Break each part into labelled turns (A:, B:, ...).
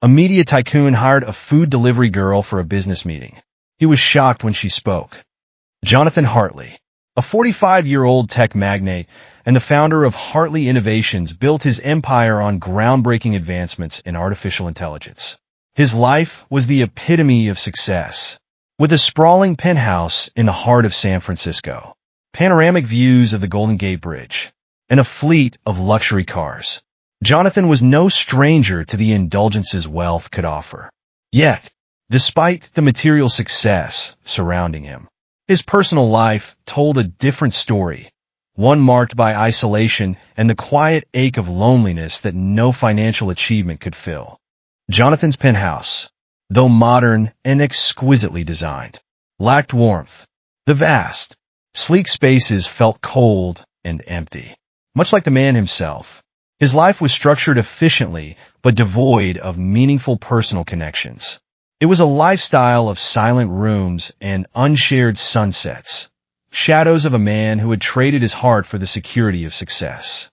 A: A media tycoon hired a food delivery girl for a business meeting. He was shocked when she spoke. Jonathan Hartley, a 45-year-old tech magnate and the founder of Hartley Innovations, built his empire on groundbreaking advancements in artificial intelligence. His life was the epitome of success. With a sprawling penthouse in the heart of San Francisco, panoramic views of the Golden Gate Bridge, and a fleet of luxury cars, Jonathan was no stranger to the indulgences wealth could offer. Yet, despite the material success surrounding him, his personal life told a different story, one marked by isolation and the quiet ache of loneliness that no financial achievement could fill. Jonathan's penthouse, though modern and exquisitely designed, lacked warmth. The vast, sleek spaces felt cold and empty. Much like the man himself, his life was structured efficiently but devoid of meaningful personal connections. It was a lifestyle of silent rooms and unshared sunsets, shadows of a man who had traded his heart for the security of success.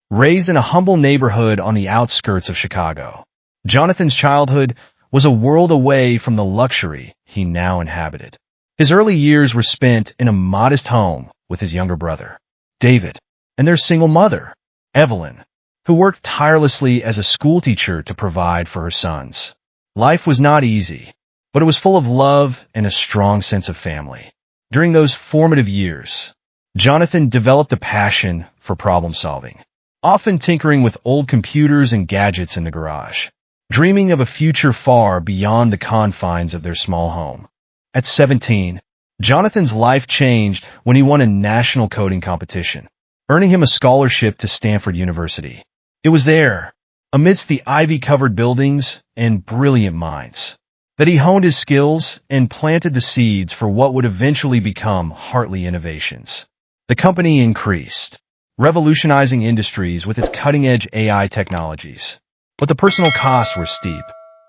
A: Raised in a humble neighborhood on the outskirts of Chicago, Jonathan's childhood was a world away from the luxury he now inhabited. His early years were spent in a modest home with his younger brother, David, and their single mother, Evelyn, who worked tirelessly as a schoolteacher to provide for her sons. Life was not easy, but it was full of love and a strong sense of family. During those formative years, Jonathan developed a passion for problem-solving, often tinkering with old computers and gadgets in the garage, dreaming of a future far beyond the confines of their small home. At 17, Jonathan's life changed when he won a national coding competition, earning him a scholarship to Stanford University. It was there, amidst the ivy-covered buildings and brilliant minds, that he honed his skills and planted the seeds for what would eventually become Hartley Innovations. The company increased, revolutionizing industries with its cutting-edge AI technologies. But the personal costs were steep.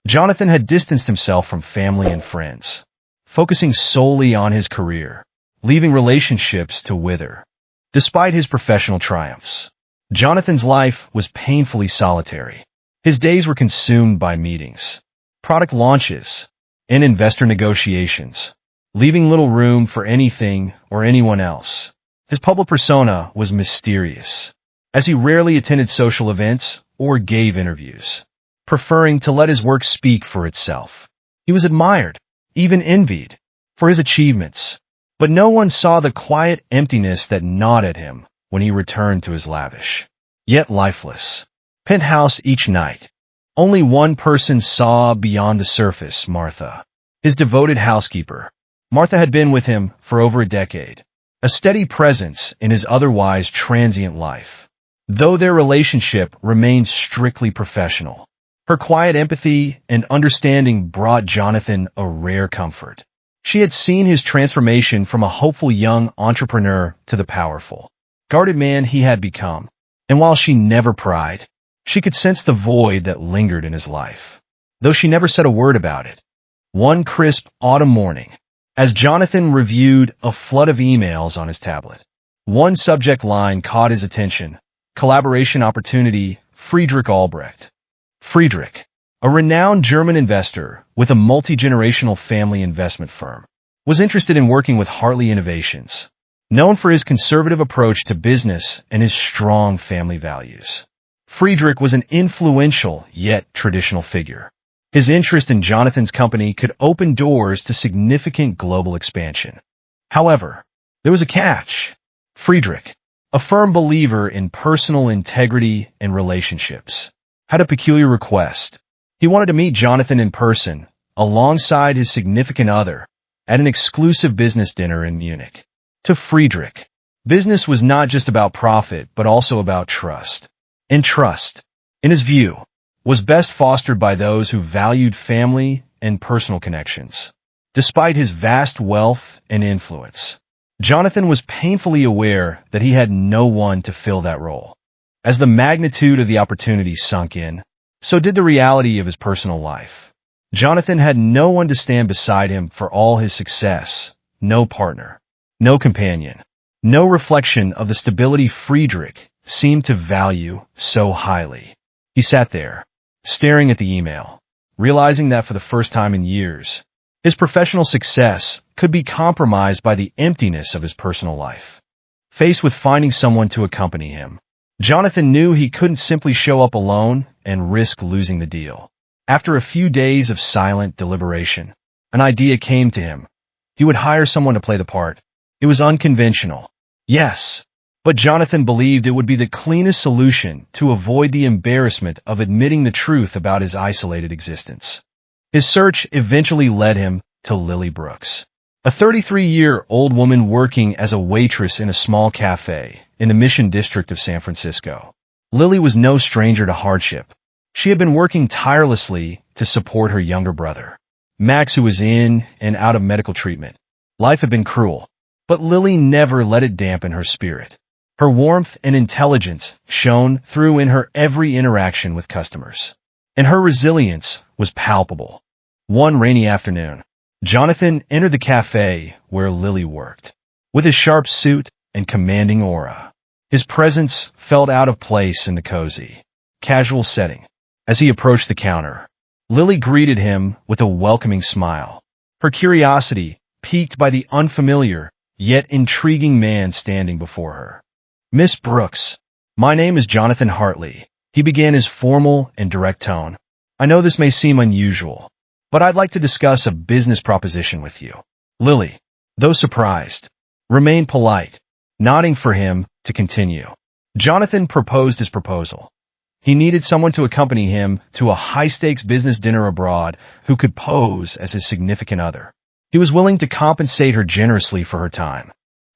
A: Jonathan had distanced himself from family and friends, focusing solely on his career, leaving relationships to wither. Despite his professional triumphs, Jonathan's life was painfully solitary. His days were consumed by meetings, product launches, and investor negotiations, leaving little room for anything or anyone else. His public persona was mysterious, as he rarely attended social events or gave interviews, preferring to let his work speak for itself. He was admired, even envied, for his achievements, but no one saw the quiet emptiness that gnawed at him when he returned to his lavish, yet lifeless, penthouse each night. Only one person saw beyond the surface: Martha, his devoted housekeeper. Martha had been with him for over a decade, a steady presence in his otherwise transient life, though their relationship remained strictly professional. Her quiet empathy and understanding brought Jonathan a rare comfort. She had seen his transformation from a hopeful young entrepreneur to the powerful, guarded man he had become, and while she never pried, she could sense the void that lingered in his life, though she never said a word about it. One crisp autumn morning, as Jonathan reviewed a flood of emails on his tablet, one subject line caught his attention: collaboration opportunity, Friedrich Albrecht. Friedrich, a renowned German investor with a multi-generational family investment firm, was interested in working with Hartley Innovations, known for his conservative approach to business and his strong family values. Friedrich was an influential yet traditional figure. His interest in Jonathan's company could open doors to significant global expansion. However, there was a catch. Friedrich, a firm believer in personal integrity and relationships, had a peculiar request. He wanted to meet Jonathan in person, alongside his significant other, at an exclusive business dinner in Munich. To Friedrich, business was not just about profit, but also about trust. And trust, in his view, was best fostered by those who valued family and personal connections. Despite his vast wealth and influence, Jonathan was painfully aware that he had no one to fill that role. As the magnitude of the opportunity sunk in, so did the reality of his personal life. Jonathan had no one to stand beside him for all his success, no partner, no companion, no reflection of the stability Friedrich seemed to value so highly. He sat there, staring at the email, realizing that for the first time in years, his professional success could be compromised by the emptiness of his personal life. Faced with finding someone to accompany him, Jonathan knew he couldn't simply show up alone and risk losing the deal. After a few days of silent deliberation, an idea came to him. He would hire someone to play the part. It was unconventional, yes, but Jonathan believed it would be the cleanest solution to avoid the embarrassment of admitting the truth about his isolated existence. His search eventually led him to Lily Brooks, a 33-year-old woman working as a waitress in a small cafe in the Mission District of San Francisco. Lily was no stranger to hardship. She had been working tirelessly to support her younger brother, Max, who was in and out of medical treatment. Life had been cruel, but Lily never let it dampen her spirit. Her warmth and intelligence shone through in her every interaction with customers, and her resilience was palpable. One rainy afternoon, Jonathan entered the cafe where Lily worked. With his sharp suit and commanding aura, his presence felt out of place in the cozy, casual setting. As he approached the counter, Lily greeted him with a welcoming smile, her curiosity piqued by the unfamiliar yet intriguing man standing before her. "Miss Brooks, my name is Jonathan Hartley," he began his formal and direct tone. "I know this may seem unusual, but I'd like to discuss a business proposition with you." Lily, though surprised, remained polite, nodding for him to continue. Jonathan proposed his proposal. He needed someone to accompany him to a high-stakes business dinner abroad who could pose as his significant other. He was willing to compensate her generously for her time.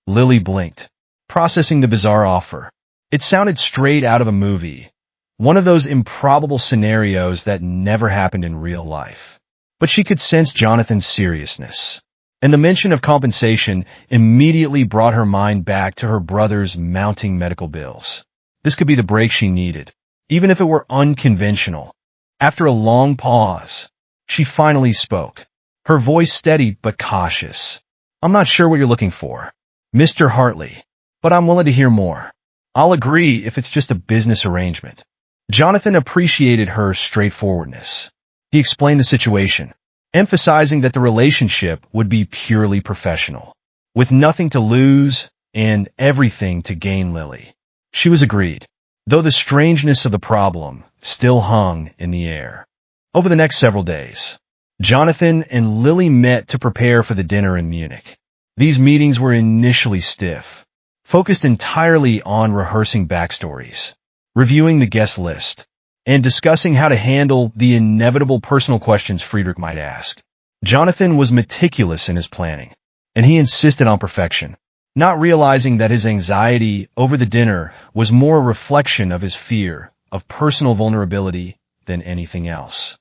A: Lily blinked, processing the bizarre offer. It sounded straight out of a movie, one of those improbable scenarios that never happened in real life. But she could sense Jonathan's seriousness, and the mention of compensation immediately brought her mind back to her brother's mounting medical bills. This could be the break she needed, even if it were unconventional. After a long pause, she finally spoke, her voice steady but cautious. "I'm not sure what you're looking for, Mr. Hartley, but I'm willing to hear more. I'll agree if it's just a business arrangement." Jonathan appreciated her straightforwardness. He explained the situation, emphasizing that the relationship would be purely professional, with nothing to lose and everything to gain. Lily, she was agreed, though the strangeness of the problem still hung in the air. Over the next several days, Jonathan and Lily met to prepare for the dinner in Munich. These meetings were initially stiff, focused entirely on rehearsing backstories, reviewing the guest list, and discussing how to handle the inevitable personal questions Friedrich might ask. Jonathan was meticulous in his planning, and he insisted on perfection, not realizing that his anxiety over the dinner was more a reflection of his fear of personal vulnerability than anything else.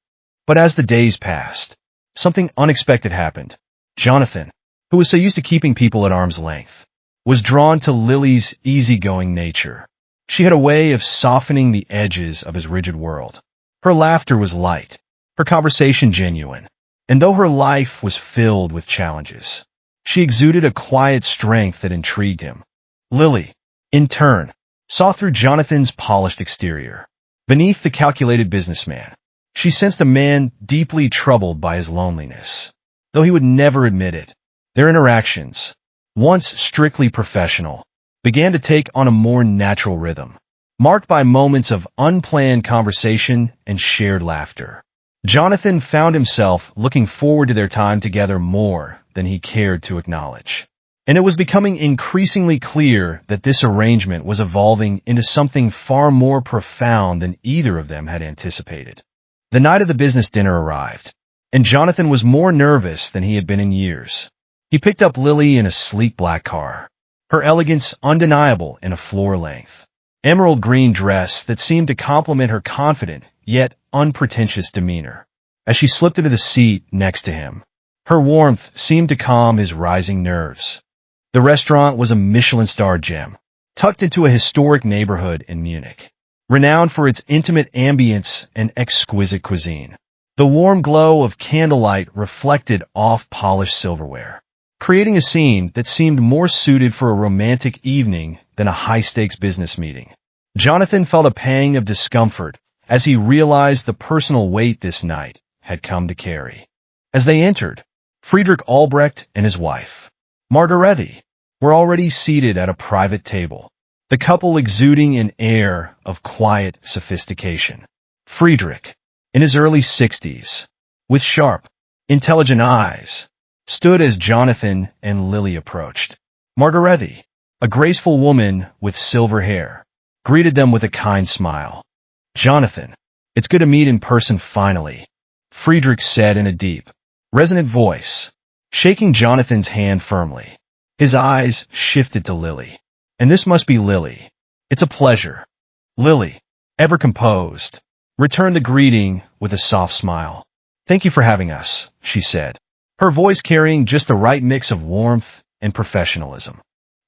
A: But as the days passed, something unexpected happened. Jonathan, who was so used to keeping people at arm's length, was drawn to Lily's easygoing nature. She had a way of softening the edges of his rigid world. Her laughter was light, her conversation genuine, and though her life was filled with challenges, she exuded a quiet strength that intrigued him. Lily, in turn, saw through Jonathan's polished exterior. Beneath the calculated businessman, she sensed a man deeply troubled by his loneliness. Though he would never admit it, their interactions, once strictly professional, began to take on a more natural rhythm, marked by moments of unplanned conversation and shared laughter. Jonathan found himself looking forward to their time together more than he cared to acknowledge. And it was becoming increasingly clear that this arrangement was evolving into something far more profound than either of them had anticipated. The night of the business dinner arrived, and Jonathan was more nervous than he had been in years. He picked up Lily in a sleek black car, her elegance undeniable in a floor-length, emerald green dress that seemed to complement her confident yet unpretentious demeanor. As she slipped into the seat next to him, her warmth seemed to calm his rising nerves. The restaurant was a Michelin-starred gem, tucked into a historic neighborhood in Munich, renowned for its intimate ambience and exquisite cuisine. The warm glow of candlelight reflected off polished silverware, creating a scene that seemed more suited for a romantic evening than a high-stakes business meeting. Jonathan felt a pang of discomfort as he realized the personal weight this night had come to carry. As they entered, Friedrich Albrecht and his wife, Margarete, were already seated at a private table, the couple exuding an air of quiet sophistication. Friedrich, in his early 60s, with sharp, intelligent eyes, stood as Jonathan and Lily approached. Margarete, a graceful woman with silver hair, greeted them with a kind smile. "Jonathan, it's good to meet in person finally," Friedrich said in a deep, resonant voice, shaking Jonathan's hand firmly. His eyes shifted to Lily. "And this must be Lily. It's a pleasure." Lily, ever composed, returned the greeting with a soft smile. "Thank you for having us," she said, her voice carrying just the right mix of warmth and professionalism.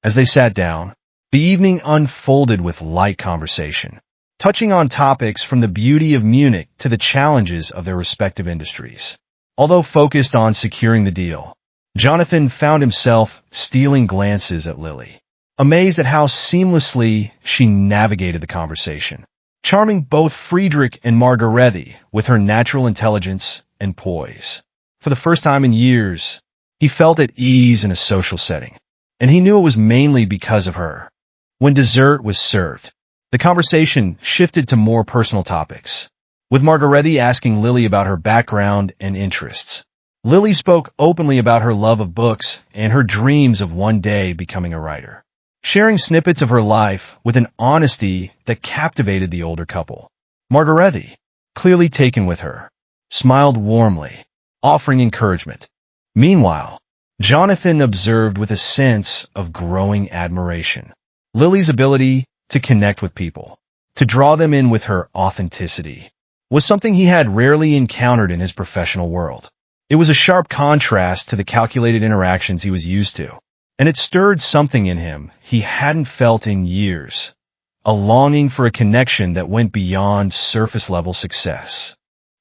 A: As they sat down, the evening unfolded with light conversation, touching on topics from the beauty of Munich to the challenges of their respective industries. Although focused on securing the deal, Jonathan found himself stealing glances at Lily, amazed at how seamlessly she navigated the conversation, charming both Friedrich and Margarete with her natural intelligence and poise. For the first time in years, he felt at ease in a social setting, and he knew it was mainly because of her. When dessert was served, the conversation shifted to more personal topics, with Margarete asking Lily about her background and interests. Lily spoke openly about her love of books and her dreams of one day becoming a writer, sharing snippets of her life with an honesty that captivated the older couple. Margarete, clearly taken with her, smiled warmly, offering encouragement. Meanwhile, Jonathan observed with a sense of growing admiration Lily's ability to connect with people, to draw them in with her authenticity, was something he had rarely encountered in his professional world. It was a sharp contrast to the calculated interactions he was used to, and it stirred something in him he hadn't felt in years, a longing for a connection that went beyond surface-level success.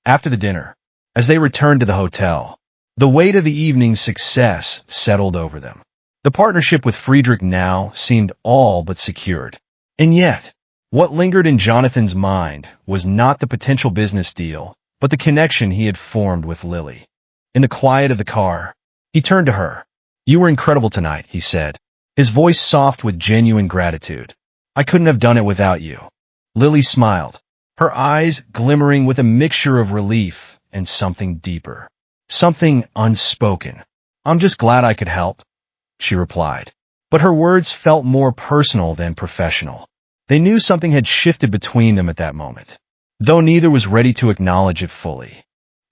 A: After the dinner, as they returned to the hotel, the weight of the evening's success settled over them. The partnership with Friedrich now seemed all but secured. And yet, what lingered in Jonathan's mind was not the potential business deal, but the connection he had formed with Lily. In the quiet of the car, he turned to her. "You were incredible tonight," he said, his voice soft with genuine gratitude. "I couldn't have done it without you." Lily smiled, her eyes glimmering with a mixture of relief and something deeper, something unspoken. "I'm just glad I could help," she replied. But her words felt more personal than professional. They knew something had shifted between them at that moment, though neither was ready to acknowledge it fully.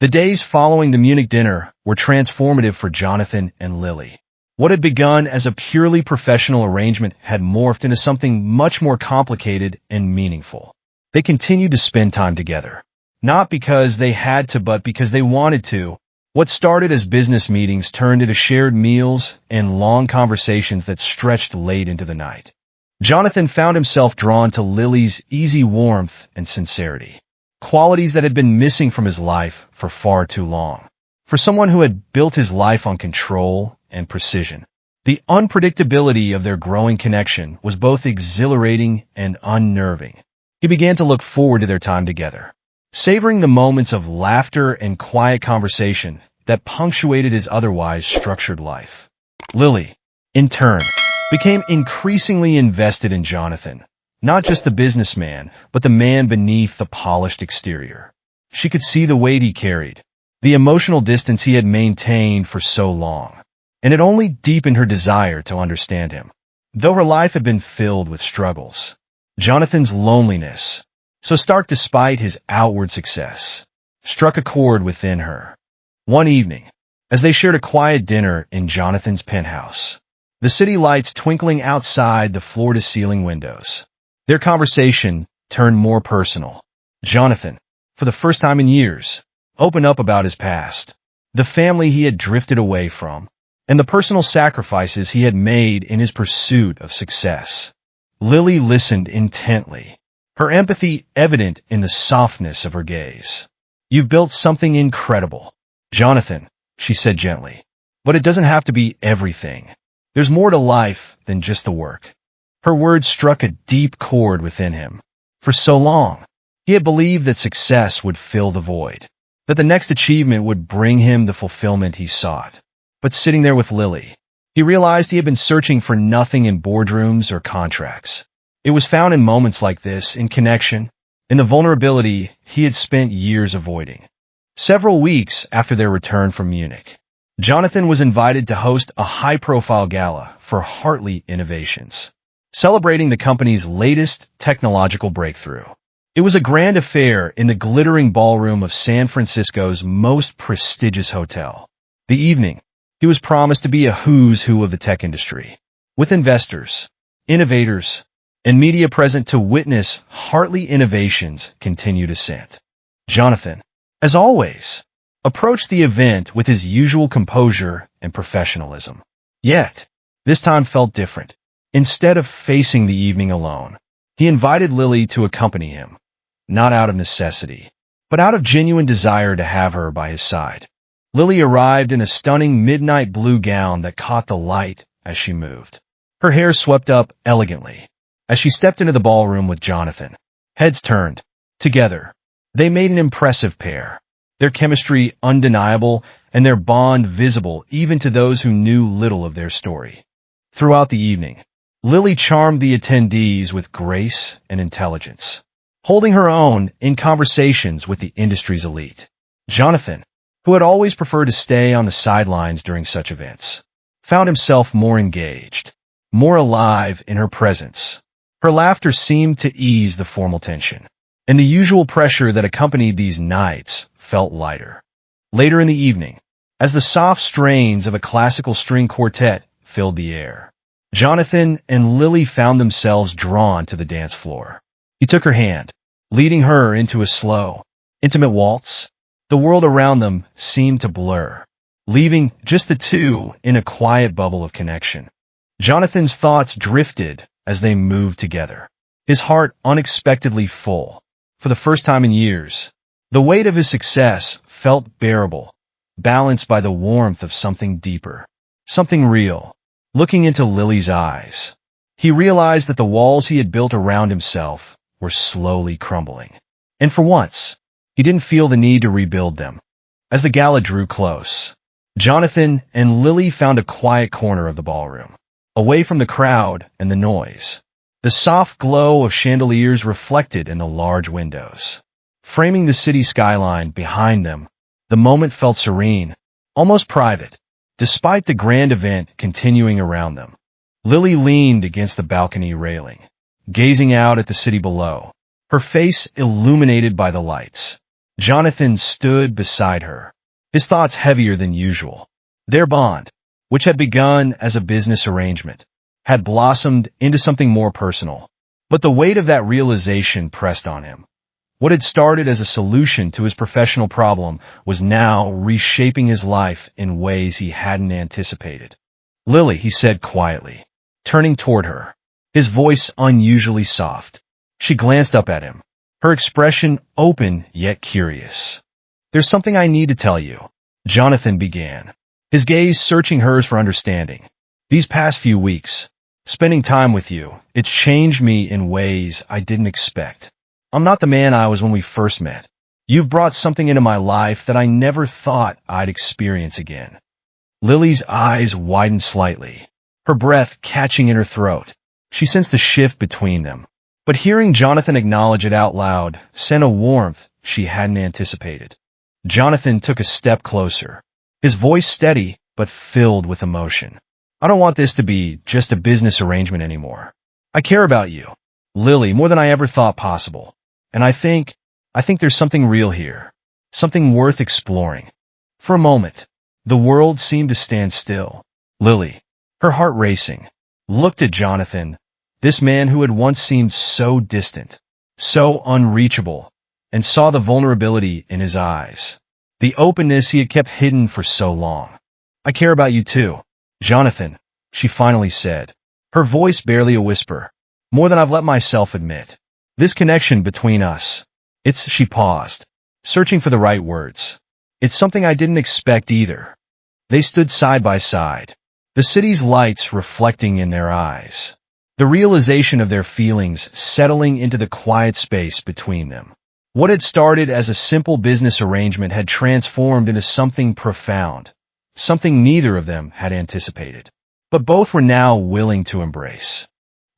A: The days following the Munich dinner were transformative for Jonathan and Lily. What had begun as a purely professional arrangement had morphed into something much more complicated and meaningful. They continued to spend time together, not because they had to, but because they wanted to. What started as business meetings turned into shared meals and long conversations that stretched late into the night. Jonathan found himself drawn to Lily's easy warmth and sincerity, qualities that had been missing from his life for far too long. For someone who had built his life on control and precision, the unpredictability of their growing connection was both exhilarating and unnerving. He began to look forward to their time together, savoring the moments of laughter and quiet conversation that punctuated his otherwise structured life. Lily, in turn, became increasingly invested in Jonathan, not just the businessman, but the man beneath the polished exterior. She could see the weight he carried, the emotional distance he had maintained for so long, and it only deepened her desire to understand him. Though her life had been filled with struggles, Jonathan's loneliness, so stark despite his outward success, struck a chord within her. One evening, as they shared a quiet dinner in Jonathan's penthouse, the city lights twinkling outside the floor-to-ceiling windows, their conversation turned more personal. Jonathan, for the first time in years, opened up about his past, the family he had drifted away from, and the personal sacrifices he had made in his pursuit of success. Lily listened intently, her empathy evident in the softness of her gaze. "You've built something incredible, Jonathan," she said gently. "But it doesn't have to be everything. There's more to life than just the work." Her words struck a deep chord within him. For so long, he had believed that success would fill the void, that the next achievement would bring him the fulfillment he sought. But sitting there with Lily, he realized he had been searching for nothing in boardrooms or contracts. It was found in moments like this, in connection, in the vulnerability he had spent years avoiding. Several weeks after their return from Munich, Jonathan was invited to host a high-profile gala for Hartley Innovations, celebrating the company's latest technological breakthrough. It was a grand affair in the glittering ballroom of San Francisco's most prestigious hotel. The evening, he was promised to be a who's who of the tech industry, with investors, innovators, and media present to witness Hartley Innovations' continued ascent. Jonathan, as always, approached the event with his usual composure and professionalism. Yet, this time felt different. Instead of facing the evening alone, he invited Lily to accompany him, not out of necessity, but out of genuine desire to have her by his side. Lily arrived in a stunning midnight blue gown that caught the light as she moved. Her hair swept up elegantly as she stepped into the ballroom with Jonathan. Heads turned. Together, they made an impressive pair, their chemistry undeniable and their bond visible even to those who knew little of their story. Throughout the evening, Lily charmed the attendees with grace and intelligence, holding her own in conversations with the industry's elite. Jonathan, who had always preferred to stay on the sidelines during such events, found himself more engaged, more alive in her presence. Her laughter seemed to ease the formal tension, and the usual pressure that accompanied these nights felt lighter. Later in the evening, as the soft strains of a classical string quartet filled the air, Jonathan and Lily found themselves drawn to the dance floor. He took her hand, leading her into a slow, intimate waltz. The world around them seemed to blur, leaving just the two in a quiet bubble of connection. Jonathan's thoughts drifted as they moved together, his heart unexpectedly full. For the first time in years, the weight of his success felt bearable, balanced by the warmth of something deeper, something real. Looking into Lily's eyes, he realized that the walls he had built around himself were slowly crumbling. And for once, he didn't feel the need to rebuild them. As the gala drew close, Jonathan and Lily found a quiet corner of the ballroom, away from the crowd and the noise. The soft glow of chandeliers reflected in the large windows, framing the city skyline behind them. The moment felt serene, almost private, despite the grand event continuing around them. Lily leaned against the balcony railing, gazing out at the city below, her face illuminated by the lights. Jonathan stood beside her, his thoughts heavier than usual. Their bond, which had begun as a business arrangement, had blossomed into something more personal. But the weight of that realization pressed on him. What had started as a solution to his professional problem was now reshaping his life in ways he hadn't anticipated. "Lily," he said quietly, turning toward her, his voice unusually soft. She glanced up at him, her expression open yet curious. "There's something I need to tell you," Jonathan began, his gaze searching hers for understanding. "These past few weeks, spending time with you, it's changed me in ways I didn't expect. I'm not the man I was when we first met. You've brought something into my life that I never thought I'd experience again." Lily's eyes widened slightly, her breath catching in her throat. She sensed the shift between them, but hearing Jonathan acknowledge it out loud sent a warmth she hadn't anticipated. Jonathan took a step closer, his voice steady but filled with emotion. "I don't want this to be just a business arrangement anymore. I care about you, Lily, more than I ever thought possible. And I think there's something real here, something worth exploring." For a moment, the world seemed to stand still. Lily, her heart racing, looked at Jonathan, this man who had once seemed so distant, so unreachable, and saw the vulnerability in his eyes, the openness he had kept hidden for so long. "I care about you too, Jonathan," she finally said, her voice barely a whisper, "more than I've let myself admit. This connection between us, she paused, searching for the right words. "It's something I didn't expect either." They stood side by side, the city's lights reflecting in their eyes, the realization of their feelings settling into the quiet space between them. What had started as a simple business arrangement had transformed into something profound, something neither of them had anticipated. But both were now willing to embrace.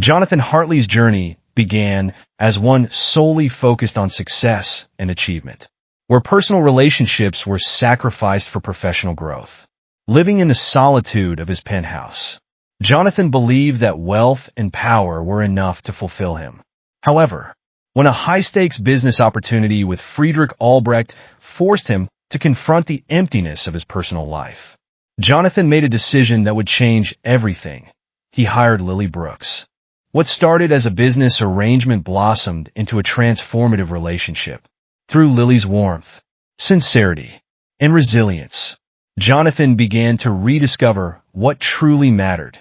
A: Jonathan Hartley's journey began as one solely focused on success and achievement, where personal relationships were sacrificed for professional growth. Living in the solitude of his penthouse, Jonathan believed that wealth and power were enough to fulfill him. However, when a high-stakes business opportunity with Friedrich Albrecht forced him to confront the emptiness of his personal life, Jonathan made a decision that would change everything. He hired Lily Brooks. What started as a business arrangement blossomed into a transformative relationship. Through Lily's warmth, sincerity, and resilience, Jonathan began to rediscover what truly mattered: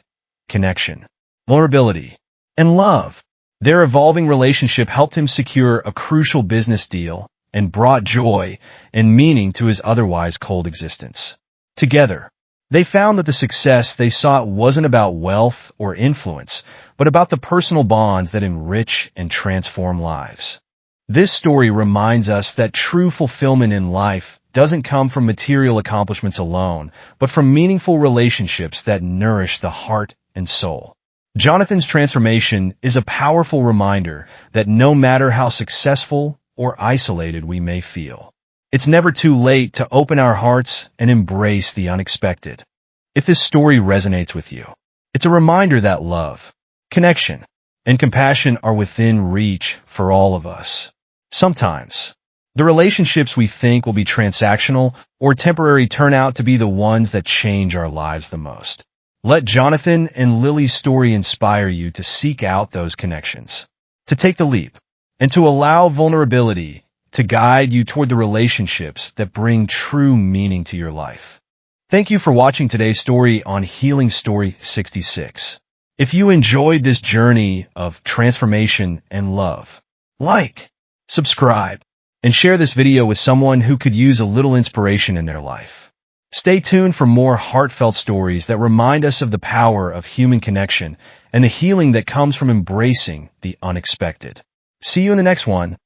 A: connection, vulnerability, and love. Their evolving relationship helped him secure a crucial business deal and brought joy and meaning to his otherwise cold existence. Together, they found that the success they sought wasn't about wealth or influence, but about the personal bonds that enrich and transform lives. This story reminds us that true fulfillment in life doesn't come from material accomplishments alone, but from meaningful relationships that nourish the heart and soul. Jonathan's transformation is a powerful reminder that no matter how successful or isolated we may feel, it's never too late to open our hearts and embrace the unexpected. If this story resonates with you, it's a reminder that love, connection, and compassion are within reach for all of us. Sometimes, the relationships we think will be transactional or temporary turn out to be the ones that change our lives the most. Let Jonathan and Lily's story inspire you to seek out those connections, to take the leap, and to allow vulnerability to guide you toward the relationships that bring true meaning to your life. Thank you for watching today's story on Healing Story 66. If you enjoyed this journey of transformation and love, like, subscribe, and share this video with someone who could use a little inspiration in their life. Stay tuned for more heartfelt stories that remind us of the power of human connection and the healing that comes from embracing the unexpected. See you in the next one.